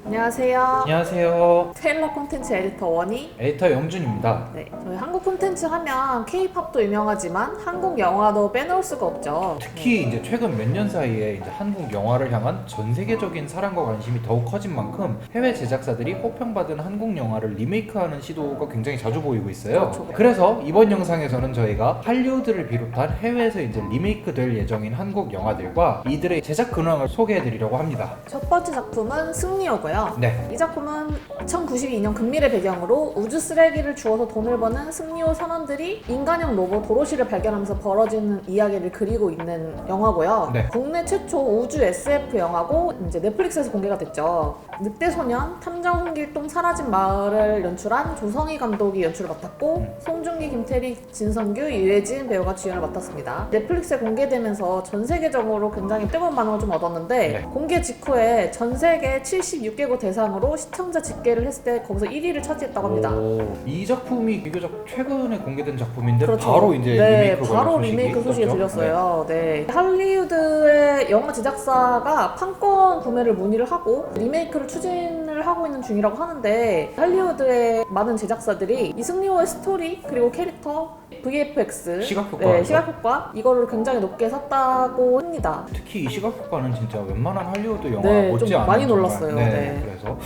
안녕하세요. 안녕하세요. 테일러 콘텐츠 에디터 원희. 에디터 영준입니다. 네, 저희 한국 콘텐츠 하면 K-팝도 유명하지만 한국 영화도 빼놓을 수가 없죠. 특히 이제 최근 몇 년 사이에 이제 한국 영화를 향한 전 세계적인 사랑과 관심이 더욱 커진 만큼 해외 제작사들이 호평받은 한국 영화를 리메이크하는 시도가 굉장히 자주 보이고 있어요. 그렇죠. 그래서 이번 영상에서는 저희가 할리우드를 비롯한 해외에서 이제 리메이크될 예정인 한국 영화들과 이들의 제작 근황을 소개해드리려고 합니다. 첫 번째 작품은 승리호고요. 네. 이 작품은 2092년 근미를 배경으로 우주 쓰레기를 주워서 돈을 버는 승리호 선원들이 인간형 로봇 도로시를 발견하면서 벌어지는 이야기를 그리고 있는 영화고요. 네. 국내 최초 우주 SF 영화고 이제 넷플릭스에서 공개가 됐죠. 늑대소년, 탐정 홍길동 사라진 마을을 연출한 조성희 감독이 연출을 맡았고 송중기, 김태리, 진성규, 유해진 배우가 주연을 맡았습니다. 넷플릭스에 공개되면서 전 세계적으로 굉장히 뜨거운 반응을 좀 얻었는데 네. 공개 직후에 전 세계 76개국 대상으로 시청자 집계를 했을 때 거기서 1위를 차지했다고 합니다. 이 작품이 비교적 최근에 공개된 작품인데 그렇죠. 바로 이제 네, 리메이크 바로 관련 리메이크 소식이 있었죠? 들렸어요. 네. 할리우드의 영화 제작사가 판권 구매를 문의를 하고 리메이크를 추진을 하고 있는 중이라고 하는데 할리우드의 많은 제작사들이 이승리호의 스토리 그리고 캐릭터, VFX, 시각효과. 네, 시각효과 이거를 굉장히 높게 샀다고 합니다. 특히 이 시각효과는 진짜 웬만한 할리우드 영화 네, 못지않은 좀 많이 정말, 놀랐어요. 네, 네. 그래서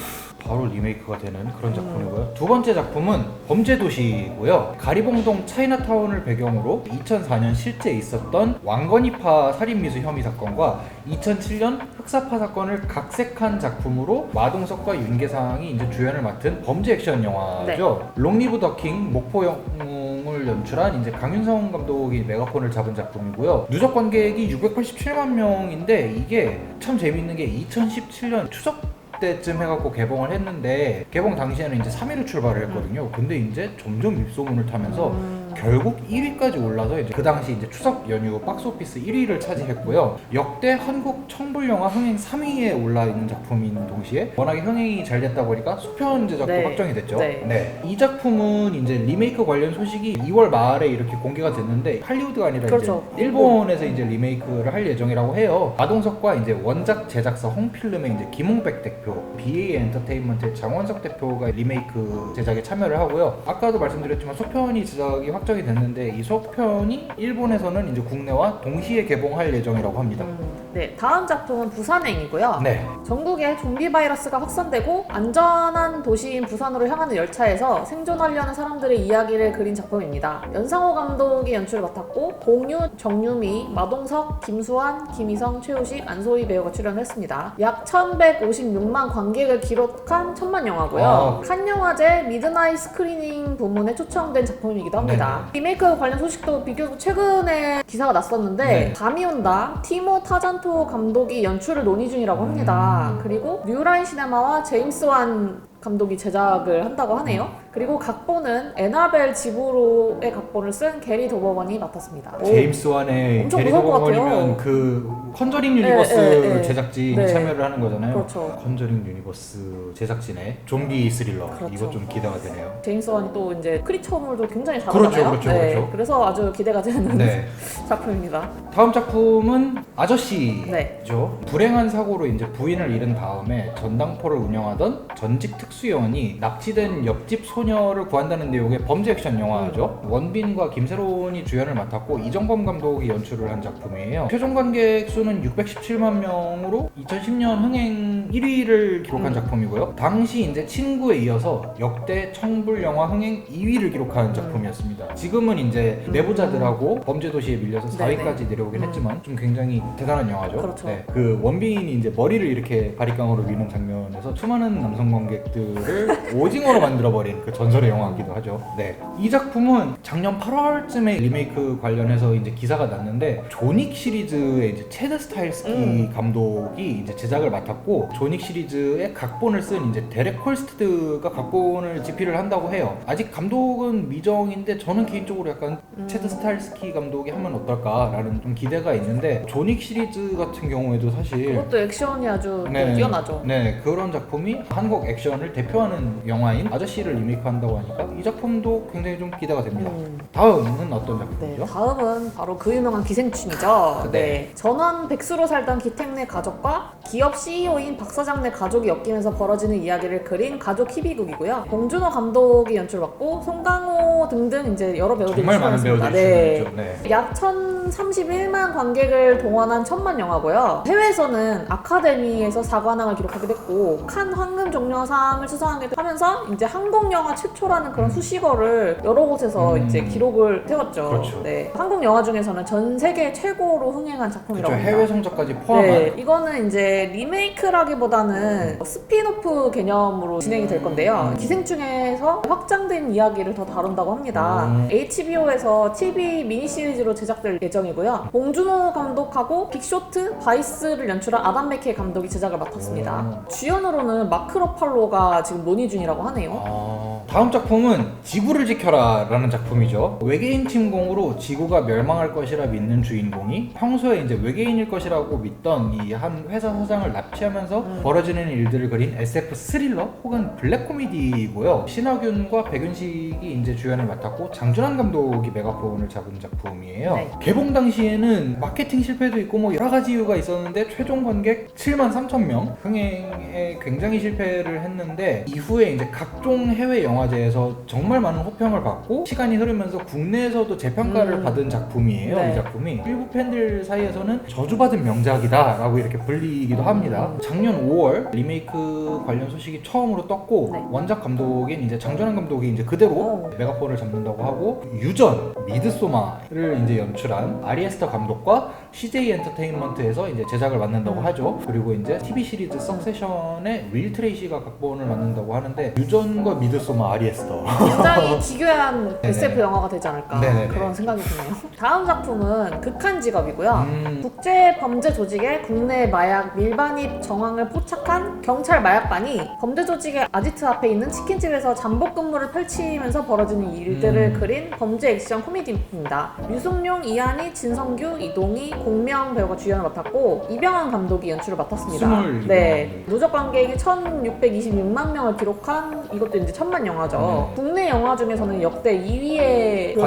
바로 리메이크가 되는 그런 작품이고요. 두 번째 작품은 범죄도시고요. 가리봉동 차이나타운을 배경으로 2004년 실제 있었던 왕건이파 살인미수 혐의 사건과 2007년 흑사파 사건을 각색한 작품으로 마동석과 윤계상이 이제 주연을 맡은 범죄 액션 영화죠. 롱리브 더 킹 목포 영웅을 연출한 이제 강윤성 감독이 메가폰을 잡은 작품이고요. 누적 관객이 687만 명인데 이게 참 재밌는 게 2017년 추석 때쯤 해갖고 개봉을 했는데 개봉 당시에는 이제 3위로 출발을 했거든요. 근데 이제 점점 입소문을 타면서 결국 1위까지 올라서 이제 그 당시 이제 추석 연휴 박스오피스 1위를 차지했고요. 역대 한국 청불 영화 흥행 3위에 올라 있는 작품인 동시에 워낙에 흥행이 잘 됐다 보니까 수편 제작도 네. 확정이 됐죠. 네. 이 작품은 이제 리메이크 관련 소식이 2월 말에 이렇게 공개가 됐는데 할리우드가 아니라 그렇죠. 이제 일본에서 이제 리메이크를 할 예정이라고 해요. 마동석과 이제 원작 제작사 홍필름의 이제 김홍백 대표, BA 엔터테인먼트의 장원석 대표가 리메이크 제작에 참여를 하고요. 아까도 말씀드렸지만 소편이 제작이 확정이 됐는데 이 소편이 일본에서는 이제 국내와 동시에 개봉할 예정이라고 합니다. 네, 다음 작품은 부산행이고요. 네. 전국에 좀비 바이러스가 확산되고 안전한 도시인 부산으로 향하는 열차에서 생존하려는 사람들의 이야기를 그린 작품입니다. 연상호 감독이 연출을 맡았고 공유, 정유미, 마동석, 김수환, 김희성, 최우식, 안소희 배우가 출연했습니다. 약 1156만 관객을 기록한 천만 영화고요. 칸 영화제 미드나잇 스크리닝 부문에 초청된 작품이기도 합니다. 리메이크 관련 소식도 비교적 최근에 기사가 났었는데 네. 밤이 온다 티모 타잔토 감독이 연출을 논의 중이라고 합니다. 그리고 뉴라인 시네마와 제임스 완 감독이 제작을 한다고 하네요. 그리고 각본은 에나벨 지브로의 각본을 쓴 게리 도버번이 맡았습니다. 제임스 완의 엄청 게리 무서울 것 도버번이면 같아요. 그 컨저링 유니버스 네. 제작진이 네. 참여를 하는 거잖아요. 그렇죠. 컨저링 유니버스 제작진의 좀비 스릴러. 그렇죠. 이거 좀 기대가 되네요. 제임스 완이 또 이제 크리처물도 굉장히 잘하잖아요. 그렇죠. 네, 그래서 아주 기대가 되는 네. 작품입니다. 다음 작품은 아저씨죠. 네. 불행한 사고로 이제 부인을 잃은 다음에 전당포를 운영하던 전직 특수요원이 납치된 옆집 소녀를 구한다는 내용의 범죄 액션 영화죠. 원빈과 김세론이 주연을 맡았고 이정범 감독이 연출을 한 작품이에요. 최종 관객 수는 617만 명으로 2010년 흥행 1위를 기록한 작품이고요. 당시 이제 친구에 이어서 역대 청불 영화 흥행 2위를 기록한 작품이었습니다. 지금은 이제 내부자들하고 범죄도시에 밀려서 4위까지 내려오긴 했지만 좀 굉장히 대단한 영화죠. 그렇죠. 네, 그 원빈이 이제 머리를 이렇게 바리깡으로 미는 장면에서 수많은 남성 관객들을 오징어로 만들어버린 그 전설의 영화이기도 하죠. 네, 이 작품은 작년 8월쯤에 리메이크 관련해서 이제 기사가 났는데 조닉 시리즈의 이제 체드 스타일스키 감독이 이제 제작을 맡았고 조닉 시리즈의 각본을 쓴 이제 데렉 콜스트가 각본을 집필을 한다고 해요. 아직 감독은 미정인데 저는 개인적으로 약간 체드 스타일스키 감독이 하면 어떨까라는 좀 기대가 있는데 조닉 시리즈 같은 경우에도 사실 그것도 액션이 아주 네, 뛰어나죠. 네, 그런 작품이 한국 액션을 대표하는 영화인 아저씨를 리메이크한다고 하니까 이 작품도 굉장히 좀 기대가 됩니다. 다음은 어떤 작품이죠? 네, 다음은 바로 그 유명한 기생충이죠. 네. 네. 전원 백수로 살던 기택네 가족과 기업 CEO인 박 사장네 가족이 엮이면서 벌어지는 이야기를 그린 가족 희비극이고요. 봉준호 감독이 연출 맡고 송강호 등등 이제 여러 배우들이 정말 많은 출연했습니다. 배우들이 출연했죠. 네. 약 1,031만 관객을 동원한 천만 영화고요. 해외에서는 아카데미에서 4관왕을 기록하기도 했고 칸 황금종려상을 수상하기도 하면서 이제 한국 영화 최초라는 그런 수식어를 여러 곳에서 이제 기록을 세웠죠. 그렇죠. 네. 한국 영화 중에서는 전 세계 최고로 흥행한 작품이라고 그렇죠. 합니다. 해외 성적까지 포함한. 네, 이거는 이제 리메이크라기보다는 스피노프 개념으로 진행이 될 건데요. 기생충에서 확장된 이야기를 더 다룬다고 합니다. HBO에서 TV 미니 시리즈로 제작될 예정이고요. 봉준호 감독하고 빅쇼트, 바이스를 연출한 아담 맥케이 감독이 제작을 맡았습니다. 주연으로는 마크 러팔로가 지금 논의 중이라고 하네요. 다음 작품은 지구를 지켜라 라는 작품이죠. 외계인 침공으로 지구가 멸망할 것이라 믿는 주인공이 평소에 이제 외계인일 것이라고 믿던 이 한 회사 사장을 납치하면서 벌어지는 일들을 그린 SF 스릴러 혹은 블랙 코미디이고요. 신하균과 백윤식이 이제 주연을 맡았고 장준환 감독이 메가폰을 잡은 작품이에요. 네. 개봉 당시에는 마케팅 실패도 있고 뭐 여러 가지 이유가 있었는데 최종 관객 7만 3천 명 흥행에 굉장히 실패를 했는데 이후에 이제 각종 해외 영화제에서 정말 많은 호평을 받고 시간이 흐르면서 국내에서도 재평가를 받은 작품이에요. 네. 이 작품이 일부 팬들 사이에서는 저주받은 명작이다 라고 이렇게 불리기도 합니다. 작년 5월 리메이크 관련 소식이 처음으로 떴고 네. 원작 감독인 이제 장준환 감독이 이제 그대로 메가폰을 잡는다고 하고 유전 미드소마를 이제 연출한 아리에스터 감독과 CJ 엔터테인먼트에서 이제 제작을 맡는다고 하죠. 그리고 이제 TV 시리즈 석세션의 윌 트레이시가 각본을 맡는다고 하는데 유전과 미드소마 아리에스터 굉장히 기괴한 네네. SF 영화가 되지 않을까 네네네. 그런 생각이 드네요. 다음 작품은 극한 직업이고요. 국제 범죄 조직의 국내 마약 밀반입 정황을 포착한 경찰 마약반이 범죄 조직의 아지트 앞에 있는 치킨집에서 잠복 근무를 펼치면서 벌어지는 일들을 그린 범죄 액션 코미디입니다. 유승용, 이한희, 진성규, 이동희, 공명 배우가 주연을 맡았고 이병헌 감독이 연출을 맡았습니다. 22명. 네, 누적 관객이 1,626만 명을 기록한 이것도 이제 천만 영화죠. 국내 영화 중에서는 역대 2위의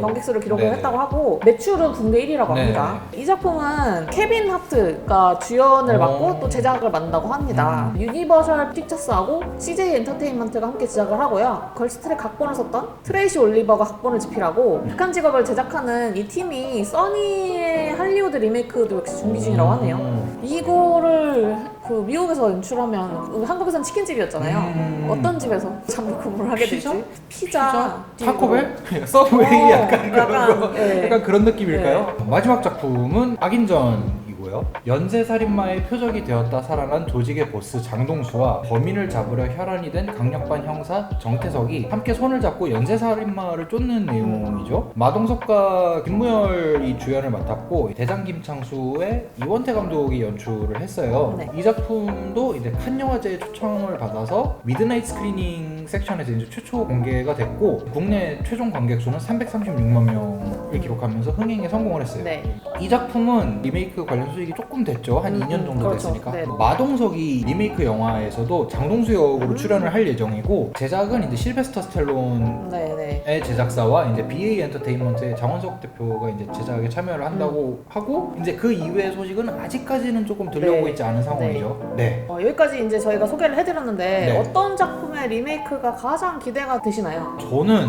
관객 수를 기록을 네네. 했다고 하고 매출은 국내 1위라고 합니다. 이 작품은 케빈 하트가 주연을 맡고 또 제작을 맡는다고 합니다. 유니버셜 픽처스하고 CJ 엔터테인먼트가 함께 제작을 하고요. 걸스트의 각본을 썼던 트레이시 올리버가 각본을 집필하고 극한 직업을 제작하는 이 팀이 써니의 할리우드 리메이크도 역시 준비 중이라고 하네요. 이거를 그 미국에서 연출하면 한국에서는 치킨집이었잖아요. 어떤 집에서 잠복 근무를 하게 되지? 피자? 타코벨? 서브웨이 약간 그런 거. 네. 약간 그런 느낌일까요? 마지막 작품은 악인전이고요. 연쇄살인마의 표적이 되었다 살아난 조직의 보스 장동수와 범인을 잡으려 혈안이 된 강력반 형사 정태석이 함께 손을 잡고 연쇄살인마를 쫓는 내용이죠. 마동석과 김무열이 주연을 맡았고 대장 김창수의 이원태 감독이 연출을 했어요. 네. 이 작품도 이제 칸 영화제의 초청을 받아서 미드나잇 스크리닝 섹션에서 이제 최초 공개가 됐고 국내 최종 관객 수는 336만 명을 기록하면서 흥행에 성공을 했어요. 네. 이 작품은 리메이크 관련 수익이 조금 됐죠. 한 2년 정도 그렇죠. 됐으니까. 네. 마동석이 리메이크 영화에서도 장동수 역으로 출연을 할 예정이고 제작은 이제 실베스터 스텔론의 네네. 제작사와 이제 BA 엔터테인먼트의 장원석 대표가 이제 제작에 참여를 한다고 하고 이제 그 이외의 소식은 아직까지는 조금 들려오고 네. 있지 않은 상황이죠. 네. 여기까지 이제 저희가 소개를 해드렸는데 네. 어떤 작품의 리메이크가 가장 기대가 되시나요? 저는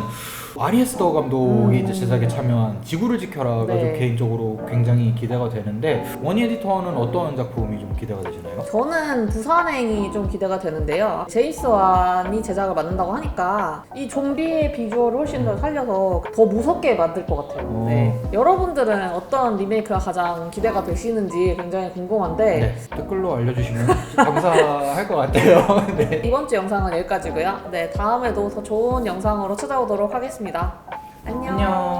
아리에스터 감독이 이제 제작에 참여한 지구를 지켜라가 네. 좀 개인적으로 굉장히 기대가 되는데 원희 에디터는 어떤 작품이 좀 기대가 되시나요? 저는 부산행이 좀 기대가 되는데요. 제임스 완이 제작을 맡는다고 하니까 이 좀비의 비주얼을 훨씬 더 살려서 더 무섭게 만들 것 같아요. 네. 여러분들은 어떤 리메이크가 가장 기대가 되시는지 굉장히 궁금한데 네, 댓글로 알려주시면 감사할 것 같아요. 네. 이번 주 영상은 여기까지고요. 네, 다음에도 더 좋은 영상으로 찾아오도록 하겠습니다. 안녕. 안녕.